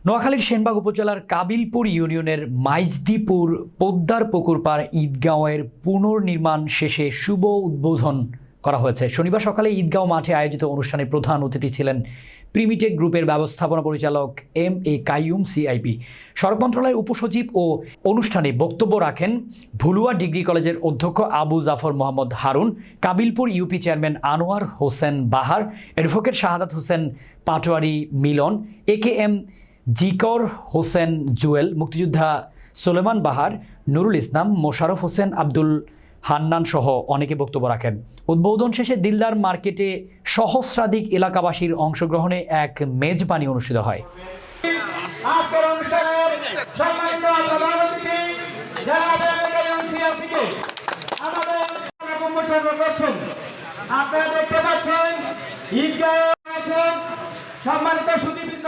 নোয়াখালীর সেনবাগ উপজেলার কাবিলপুর ইউনিয়নের মাইজদিপুর পোদ্দার পুকুরপাড় ঈদগাঁওয়ের পুনর্নির্মাণ শেষে শুভ উদ্বোধন করা হয়েছে। শনিবার সকালে ঈদগাঁও মাঠে আয়োজিত অনুষ্ঠানে প্রধান অতিথি ছিলেন প্রিমিটেক গ্রুপের ব্যবস্থাপনা পরিচালক এম.এ. কাইয়ুম সিআইপি। সড়ক মন্ত্রণালয়ের উপসচিব ও অনুষ্ঠানে বক্তব্য রাখেন ভুলুয়া ডিগ্রি কলেজের অধ্যক্ষ আবু জাফর মোহাম্মদ হারুন, কাবিলপুর ইউপি চেয়ারম্যান আনোয়ার হোসেন বাহার, অ্যাডভোকেট শাহাদাত হোসেন পাটোয়ারি মিলন, এ.কে.এম. জিকর হোসেন জুয়েল, মুক্তিযোদ্ধা সোলেমান বাহার, নুরুল ইসলাম, মোশাররফ হোসেন, আব্দুল হান্নান সহ অনেকে বক্তব্য রাখেন। উদ্বোধন শেষে দিলদার মার্কেটে সহস্রাধিক এলাকাবাসীর অংশগ্রহণে এক মেজবানি অনুষ্ঠিত হয়। আপনারা দেখতে পাচ্ছেন ঈদগাহ সম্মানিত সুধীবৃন্দ